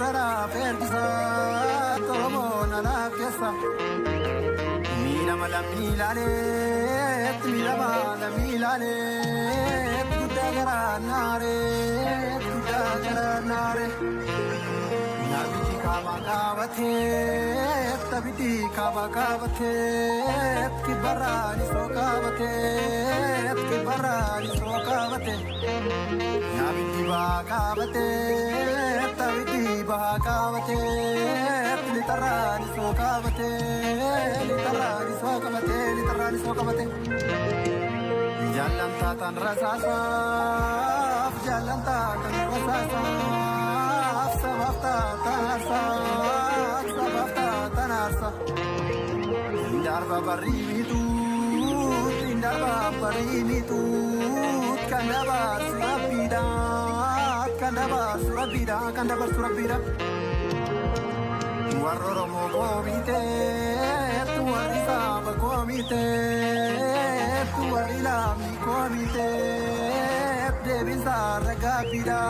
Rara Fergusa, Tolomona la Fiesta. Mila mala milane, mila mala milane, Tudagara nare. Nabiti kabakavate, tabiti kabakavate, Kibarani sokavate. Nabiti bakavate, tabiti bakavate, litarani sokavate. Jalan tatan rasasa, sabafta tanasa. Darba barimitu, kandabar surabida. Warromo komite, tuarisa komite, tuarila mi komite, devisa ragapida.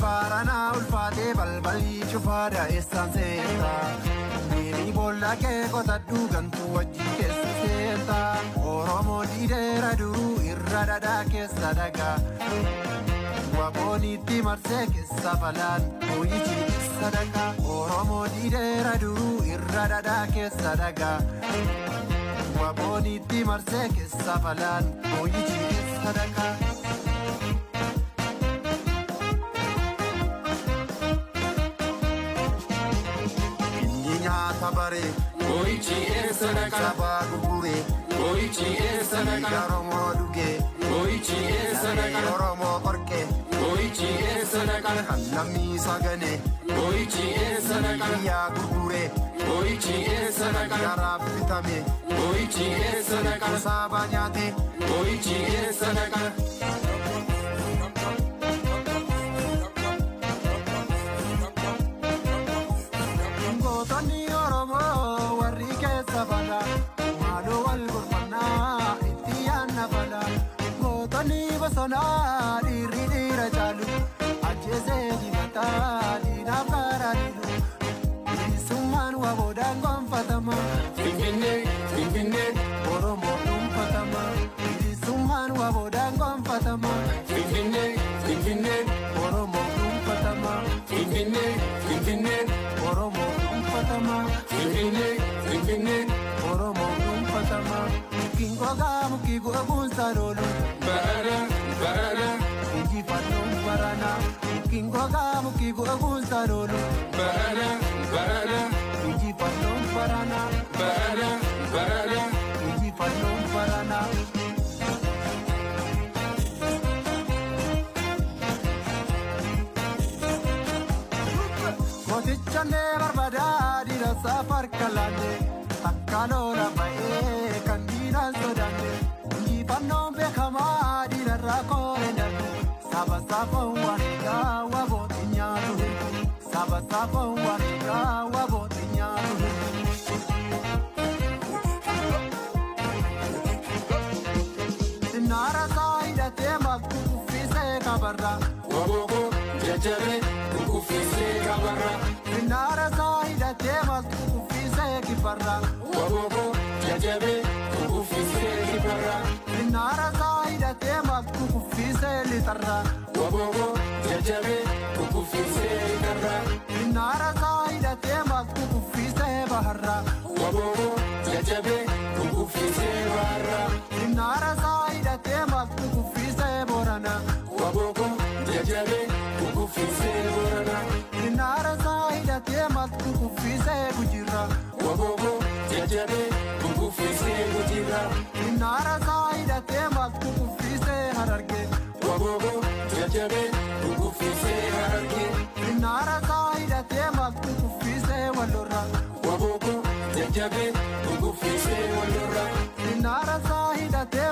Barana ulfate balbali chufada estanseta Mini bolla ke kota dugan tu wajji keseta Oromo didera duru irradada kesadaga Waboni timarse kesabalan Oyichi sadaka Oromo didera duru irradada kesadaga Waboni timarse kesabalan Oyichi sadaka Kabare, Oichi sadaka, Sabagure, Oichi sadaka, Oromo Duge, Oichi sadaka, Oromo Orke, Oichi sadaka, Nami Sagane, Oichi sadaka, Yagure, Oichi sadaka, Yarab Vitame, Oichi sadaka, Sabanyate, Oichi sadaka. Sabala, Malo al Gurmana, Itiana Bala, Gotani Basana, Diri Jalu, Ajese Dimata, Dina Paradilu, Isuman Wabodan Fatama, Fimpine, Oromo Fatama, Isuman Wabodan Fatama, Fimpine, Oromo Fatama, Fimpine, Oromo Fatama, Fimpine, Oromo Fatama, Kingoga Mukigo Gunsarolo, Barana, Inji Fatum Barana, Kingoga Mukigo Gunsarolo, Barana, Inji Fatum Barana, Barana, Inji Fatum Barana. Motichane barbada dira safar kalande Akkanola bae kandina sodande Inji fannom bekama dira rakore dande Saba wanega wabotinya duhe Saba wanega wabotinya duhe Nara saida tema kufise kabarra Waboko, Jajabe, Kufise Kabara, Nara saida tema kufise kibarra Waboko, Jajabe, Kufise Kibara, Nara saida tema kufise litarra Waboko, Jajabe, Kufise Kibara, Nara saida tema kufise baharra Waboko, Jajabe, Kufise Bara, Nara saida tema kufise borana Waboko, Jajabe, Kufise Borana, Nara saida tema kufise bujira Waboko, Jajabe, Kufise Bujira, Nara saida tema kufise hararge Waboko, Jajabe, Kufise Hararge, Nara saida tema kufise walora Waboko, Jajabe, Kufise Walora, Nara saida tema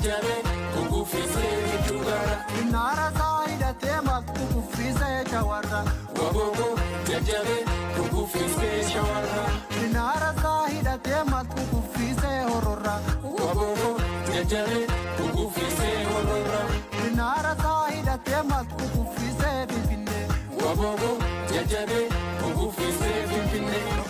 jajjabe kukuffisee giddugala. Naara saayidhatee maqtu kuffisee shawarra. Wabogo jajjabe kukuffisee shawarra. Naara saayidhatee maqtu kuffisee hororra. Wabogo jajjabe kukuffisee hororra. Naara saayidhatee maqtu kuffisee finfinnee. Wabogo jajjabe kukuffisee finfinnee.